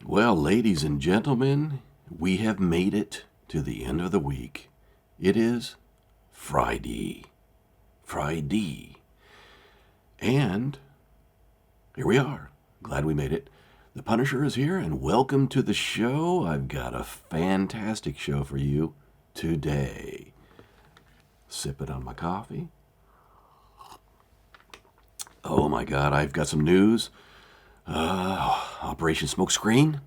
Well, ladies and gentlemen, we have made it to the end of the week. It is Friday. Friday. And here we are. Glad we made it. The Punisher is here, and welcome to the show. I've got a fantastic show for you today. Sipping on my coffee. Oh my God, I've got some news. Operation Smokescreen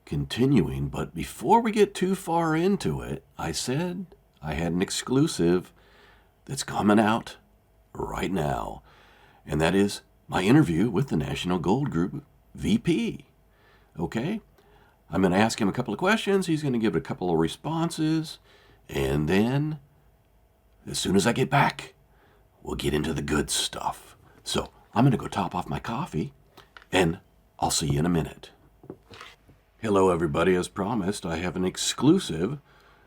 continuing, but before we get too far into it, I said I had an exclusive that's coming out right now, and that is my interview with the National Gold Group VP. Okay? I'm going to ask him a couple of questions. He's going to give a couple of responses, and then as soon as I get back, we'll get into the good stuff. So I'm going to go top off my coffee, and I'll see you in a minute. Hello, everybody. As promised, I have an exclusive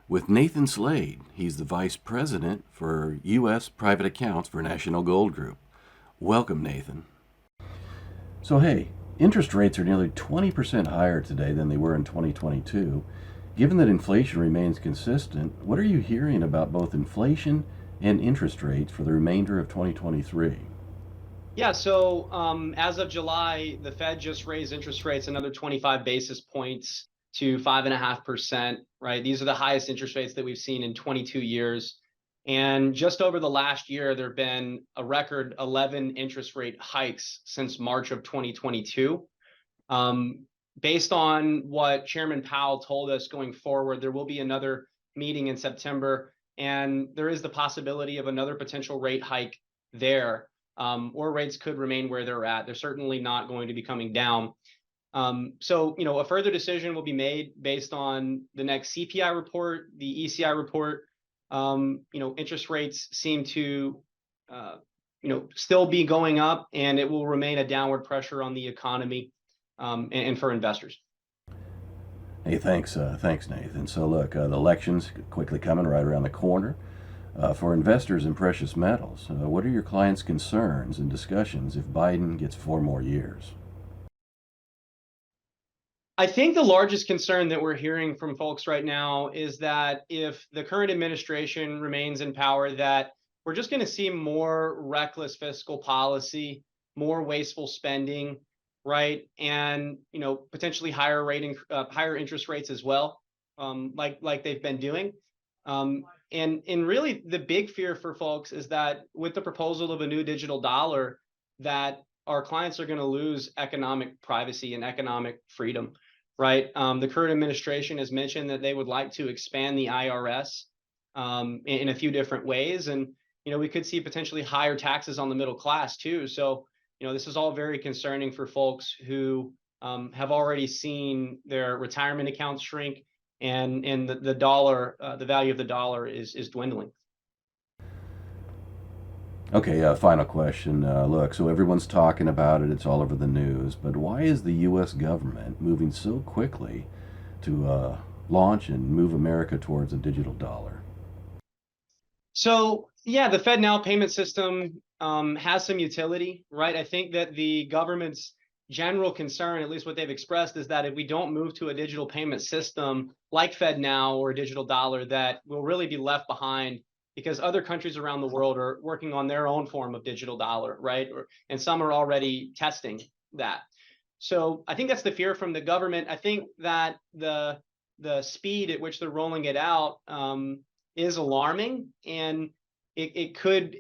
with Nathan Slade. He's the Vice President for U.S. Private Accounts for National Gold Group. Welcome, Nathan. So, hey, interest rates are nearly 20% higher today than they were in 2022. Given that inflation remains consistent, what are you hearing about both inflation and interest rates for the remainder of 2023? Yeah, so as of July, the Fed just raised interest rates another 25 basis points to 5.5%, right? These are the highest interest rates that we've seen in 22 years. And just over the last year, there have been a record 11 interest rate hikes since March of 2022. Based on what Chairman Powell told us going forward, there will be another meeting in September, and there is the possibility of another potential rate hike there. Or rates could remain where they're at. They're certainly not going to be coming down. So, a further decision will be made based on the next CPI report, the ECI report. Interest rates seem to, still be going up, and it will remain a downward pressure on the economy and for investors. Hey, thanks, Nathan. So, look, the election's quickly coming right around the corner. For investors in precious metals, what are your clients' concerns and discussions if Biden gets 4 more years? I think the largest concern that we're hearing from folks right now is that if the current administration remains in power, that we're just going to see more reckless fiscal policy, more wasteful spending, right? And potentially higher interest rates as well, like they've been doing. And really the big fear for folks is that with the proposal of a new digital dollar, that our clients are going to lose economic privacy and economic freedom, right? The current administration has mentioned that they would like to expand the IRS in a few different ways. And, we could see potentially higher taxes on the middle class too. So, this is all very concerning for folks who have already seen their retirement accounts shrink, and the dollar, the value of the dollar is dwindling. Okay, final question. Look, so everyone's talking about it, it's all over the news, but why is the U.S. government moving so quickly to launch and move America towards a digital dollar? So, yeah, the FedNow payment system has some utility, right? I think that the government's general concern, at least what they've expressed, is that if we don't move to a digital payment system like FedNow or a digital dollar, that we'll really be left behind because other countries around the world are working on their own form of digital dollar, right? And some are already testing that. So I think that's the fear from the government. I think that the speed at which they're rolling it out is alarming, and it could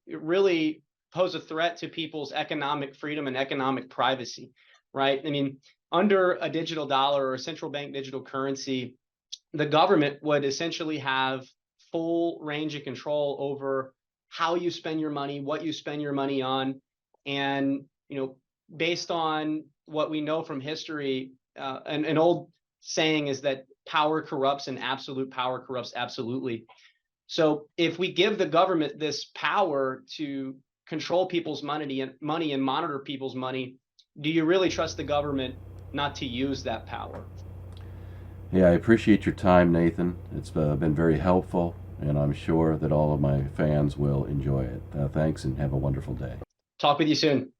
really pose a threat to people's economic freedom and economic privacy, right? I mean, under a digital dollar or a central bank digital currency, the government would essentially have full range of control over how you spend your money, what you spend your money on. And, based on what we know from history, an old saying is that power corrupts and absolute power corrupts absolutely. So if we give the government this power to control people's money and monitor people's money, do you really trust the government not to use that power? Yeah, I appreciate your time, Nathan. It's been very helpful, and I'm sure that all of my fans will enjoy it. Thanks, and have a wonderful day. Talk with you soon.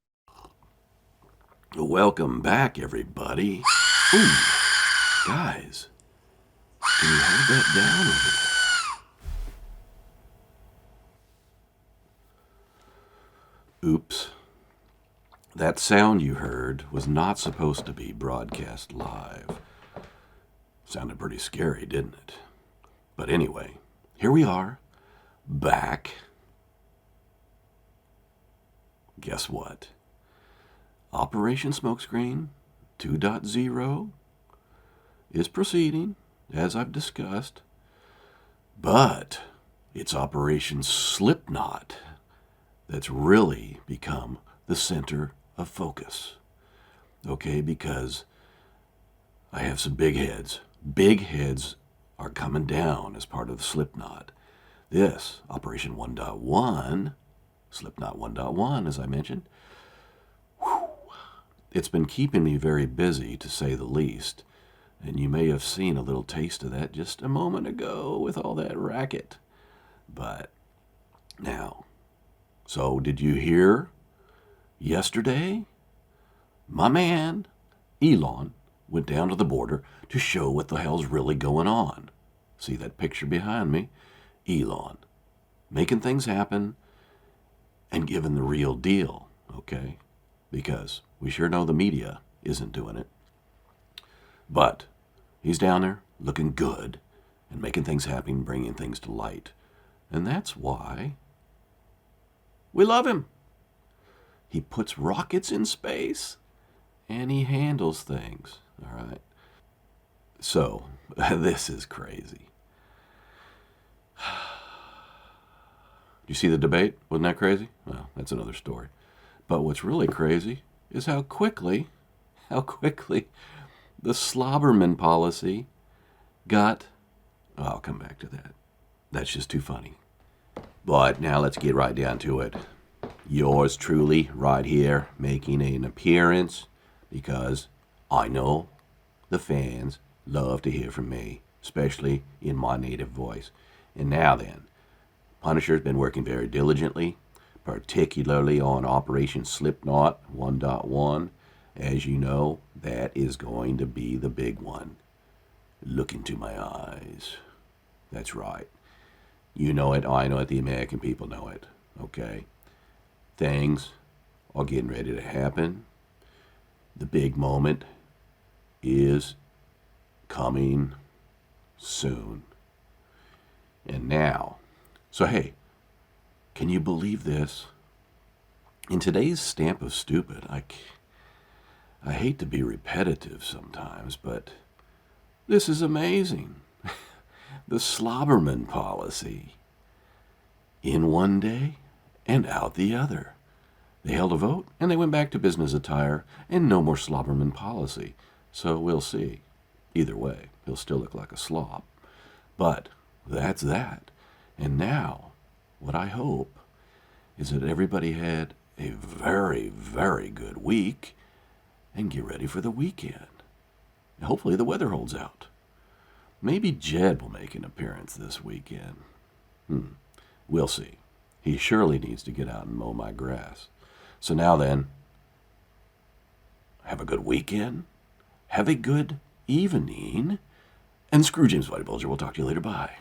Welcome back, everybody. Ooh, guys, can you hold that down over there? Oops. That sound you heard was not supposed to be broadcast live. Sounded pretty scary, didn't it? But anyway, here we are, back. Guess what? Operation Smokescreen 2.0 is proceeding, as I've discussed, but it's Operation Slipknot that's really become the center of focus. Okay, because I have some big heads. Big heads are coming down as part of the Slipknot. This, Operation 1.1, Slipknot 1.1, as I mentioned, it's been keeping me very busy, to say the least. And you may have seen a little taste of that just a moment ago with all that racket. But now, so did you hear yesterday? My man, Elon, went down to the border to show what the hell's really going on. See that picture behind me? Elon, making things happen and giving the real deal, okay? Because we sure know the media isn't doing it. But he's down there looking good and making things happen, bringing things to light. And that's why we love him. He puts rockets in space and he handles things, all right? So, this is crazy. You see the debate? Wasn't that crazy? Well, that's another story. But what's really crazy is how quickly the Slobberman policy got... Oh, I'll come back to that. That's just too funny. But now let's get right down to it. Yours truly, right here, making an appearance, because I know the fans love to hear from me, especially in my native voice. And now then, Punisher's been working very diligently, particularly on Operation Slipknot 1.1. As you know, that is going to be the big one. Look into my eyes. That's right. You know it, I know it, the American people know it. Okay? Things are getting ready to happen. The big moment is coming soon. And now, so hey, can you believe this? In today's stamp of stupid, I hate to be repetitive sometimes, but this is amazing. The Slobberman policy. In one day and out the other. They held a vote and they went back to business attire and no more Slobberman policy. So we'll see. Either way, he'll still look like a slob. But that's that. And now, what I hope is that everybody had a very, very good week and get ready for the weekend. Hopefully the weather holds out. Maybe Jed will make an appearance this weekend. We'll see. He surely needs to get out and mow my grass. So now then, have a good weekend. Have a good evening. And screw James Whitey Bulger. We'll talk to you later. Bye.